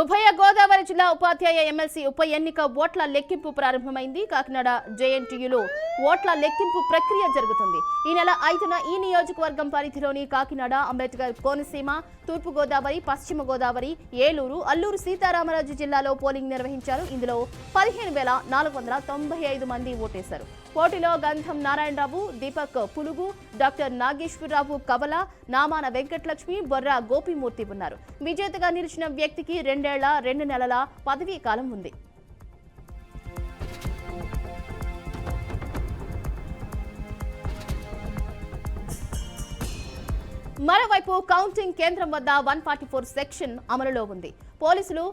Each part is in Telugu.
ఉభయ గోదావరి జిల్లా ఉపాధ్యాయ ఎమ్మెల్సీ ఉప ఎన్నిక ఓట్ల లెక్కింపు ప్రారంభమైంది. కాకినాడ జేఎన్టీయూలో ఓట్ల లెక్కింపు ప్రక్రియ జరుగుతుంది. ఈ నెల 5న ఈ నియోజకవర్గం పరిధిలోని కాకినాడ, అంబేద్కర్ కోనసీమ, తూర్పు గోదావరి, పశ్చిమ గోదావరి, ఏలూరు, అల్లూరు సీతారామరాజు జిల్లాలో పోలింగ్ నిర్వహించారు. ఇందులో 15,495 మంది ఓటేశారు. పోటీలో గంధం నారాయణరావు, దీపక్ పులుగు, డాక్టర్ నాగేశ్వరరావు కవల, నామాన వెంకటలక్ష్మి, బొర్రా గోపిమూర్తి ఉన్నారు. విజేతగా నిలిచిన వ్యక్తికి 2 ఏళ్ల 2 నెలల పదవీ కాలం ఉంది. మరోవైపు కౌంటింగ్ కేంద్రం వద్ద 144 సెక్షన్ అమలులో ఉంది. పోలీసులు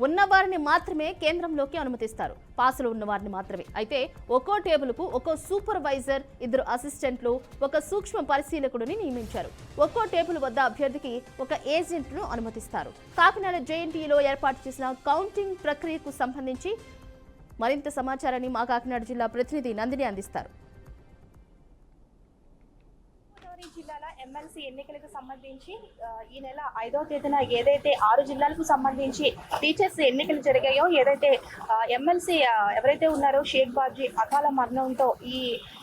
ఉన్నవారిని మాత్రమే కేంద్రంలోకి అనుమతిస్తారు, పాసులు ఉన్నవారిని మాత్రమే. అయితే ఒక్కో టేబుల్కు ఒక్కో సూపర్వైజర్, 2 అసిస్టెంట్లు, ఒక సూక్ష్మ పరిశీలకుడిని నియమించారు. ఒక్కో టేబుల్ వద్ద అభ్యర్థికి ఒక ఏజెంట్ను అనుమతిస్తారు. కాకినాడ జేఎన్టీయూలో ఏర్పాటు చేసిన కౌంటింగ్ ప్రక్రియకు సంబంధించి మరింత సమాచారాన్ని మా కాకినాడ జిల్లా ప్రతినిధి నందిని అందిస్తారు. జిల్లాల ఎమ్మెల్సీ ఎన్నికలకు సంబంధించి ఈ నెల 5వ తేదీన ఏదైతే 6 జిల్లాలకు సంబంధించి టీచర్స్ ఎన్నికలు జరిగాయో, ఏదైతే ఎమ్మెల్సీ ఎవరైతే ఉన్నారో షేక్ బాబ్జీ అకాల మరణంతో ఈ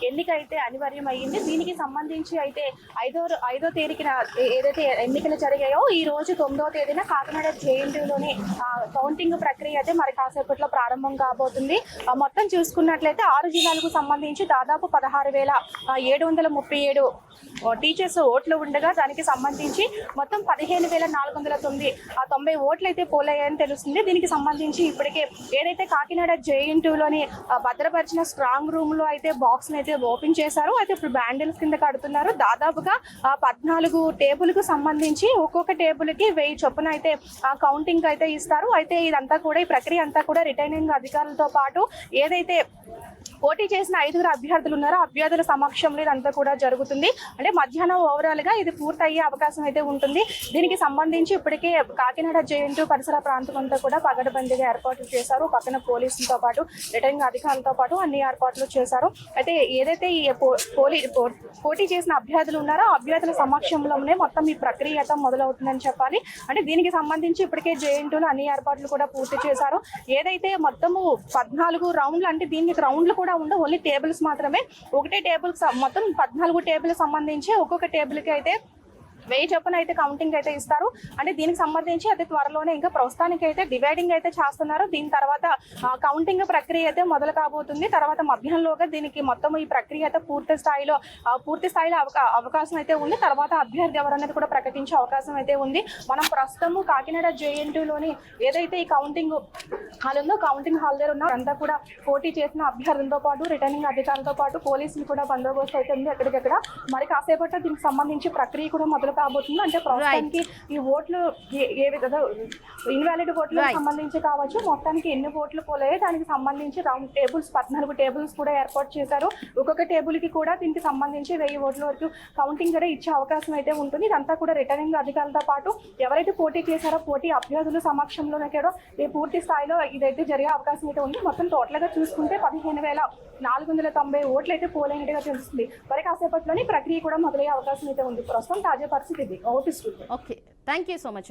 ఎన్నిక అయితే అనివార్యం అయ్యింది. దీనికి సంబంధించి అయితే 5వ తేదీన ఏదైతే ఎన్నికలు జరిగాయో, ఈ రోజు 9వ తేదీన కాకినాడ జేఎన్టీయూలోని కౌంటింగ్ ప్రక్రియ అయితే మరి కాసేపట్లో ప్రారంభం కాబోతుంది. మొత్తం చూసుకున్నట్లయితే 6 జిల్లాలకు సంబంధించి దాదాపు 16,737 టీచర్స్ ఓట్లు ఉండగా, దానికి సంబంధించి మొత్తం 15,490 ఓట్లు అయితే పోలయ్యాయని తెలుస్తుంది. దీనికి సంబంధించి ఇప్పటికే ఏదైతే కాకినాడ జేఎన్టీయూలోని భద్రపరిచిన స్ట్రాంగ్ రూమ్ లో అయితే బాక్స్ అయితే ఓపెన్ చేశారు. అయితే ఇప్పుడు బ్యాండిల్స్ కింద కడుతున్నారు. దాదాపుగా 14 టేబుల్ కు సంబంధించి ఒక్కొక్క టేబుల్ కి 1000 చొప్పున అయితే కౌంటింగ్ అయితే ఇస్తారు. అయితే ఇదంతా కూడా, ఈ ప్రక్రియ అంతా కూడా రిటర్నింగ్ అధికారులతో పాటు ఏదైతే పోటీ చేసిన 5 అభ్యర్థులు ఉన్నారో అభ్యర్థుల సమక్షంలో ఇదంతా కూడా జరుగుతుంది. అంటే మధ్యాహ్నం ఓవరాల్ గా ఇది పూర్తయ్యే అవకాశం అయితే ఉంటుంది. దీనికి సంబంధించి ఇప్పటికే కాకినాడ జేఎన్టీయూ పరిసర ప్రాంతం అంతా కూడా పగడబందీగా ఏర్పాట్లు చేశారు. పక్కన పోలీసులతో పాటు రిటర్నింగ్ అధికారులతో పాటు అన్ని ఏర్పాట్లు చేశారు. అయితే ఏదైతే ఈ పోటీ చేసిన అభ్యర్థులు ఉన్నారో అభ్యర్థుల సమక్షంలోనే మొత్తం ఈ ప్రక్రియ అయితే మొదలవుతుందని చెప్పాలి. అంటే దీనికి సంబంధించి ఇప్పటికే జేఎన్టీయూలో అన్ని ఏర్పాట్లు కూడా పూర్తి చేశారు. ఏదైతే మొత్తము 14 రౌండ్లు, అంటే దీనికి రౌండ్లు కూడా ఉండవు, ఓన్లీ టేబుల్స్ మాత్రమే. ఒకటే టేబుల్ మొత్తం 14 టేబుల్ సంబంధించి ఒక్కొక్క టేబుల్ కి అయితే 1000 చొప్పున అయితే కౌంటింగ్ అయితే ఇస్తారు. అంటే దీనికి సంబంధించి అతి త్వరలోనే, ఇంకా ప్రస్తుతానికి అయితే డివైడింగ్ అయితే చేస్తున్నారు. దీని తర్వాత కౌంటింగ్ ప్రక్రియ అయితే మొదలు కాబోతుంది. తర్వాత మధ్యాహ్నంలోగా దీనికి మొత్తం ఈ ప్రక్రియ అయితే పూర్తి స్థాయిలో అవకాశం అయితే ఉంది. తర్వాత అభ్యర్థి ఎవరనేది కూడా ప్రకటించే అవకాశం అయితే ఉంది. మనం ప్రస్తుతము కాకినాడ జేఎన్టీయూలోని ఏదైతే ఈ కౌంటింగ్ హాల్ ఉందో, కౌంటింగ్ హాల్ దగ్గర ఉన్న అంతా కూడా పోటీ చేసిన అభ్యర్థులతో పాటు రిటర్నింగ్ అధికారులతో పాటు పోలీసులు కూడా బందోబస్తు అయితే ఉంది ఎక్కడికెక్కడ. మరి కాసేపట్లో దీనికి సంబంధించి ప్రక్రియ కూడా మొదలు కాబోతుంది. అంటే ప్రస్తుతానికి ఈ ఓట్లు ఏ విధంగా ఇన్వాలిడ్ ఓట్లకు సంబంధించి కావచ్చు, మొత్తానికి ఎన్ని ఓట్లు పోలే దానికి సంబంధించి రౌండ్ టేబుల్స్ 14 టేబుల్స్ కూడా ఏర్పాటు చేశారు. ఒక్కొక్క టేబుల్ కి కూడా దీనికి సంబంధించి 1000 ఓట్ల వరకు కౌంటింగ్ కూడా ఇచ్చే అవకాశం అయితే ఉంటుంది. ఇదంతా కూడా రిటర్నింగ్ అధికారులతో పాటు ఎవరైతే పోటీ చేశారో పోటీ అభ్యర్థుల సమక్షంలోనే కూడా ఈ పూర్తి స్థాయిలో ఇదైతే జరిగే అవకాశం అయితే ఉంది. మొత్తం టోటల్ గా చూసుకుంటే 15,490 ఓట్లు అయితే పోలైనట్టుగా తెలుస్తుంది. మరి కాసేపట్లోనే ప్రక్రియ కూడా మొదలయ్యే అవకాశం అయితే ఉంది. ప్రస్తుతం తాజా పరిస్థితి ఇది. Okay, thank you so much.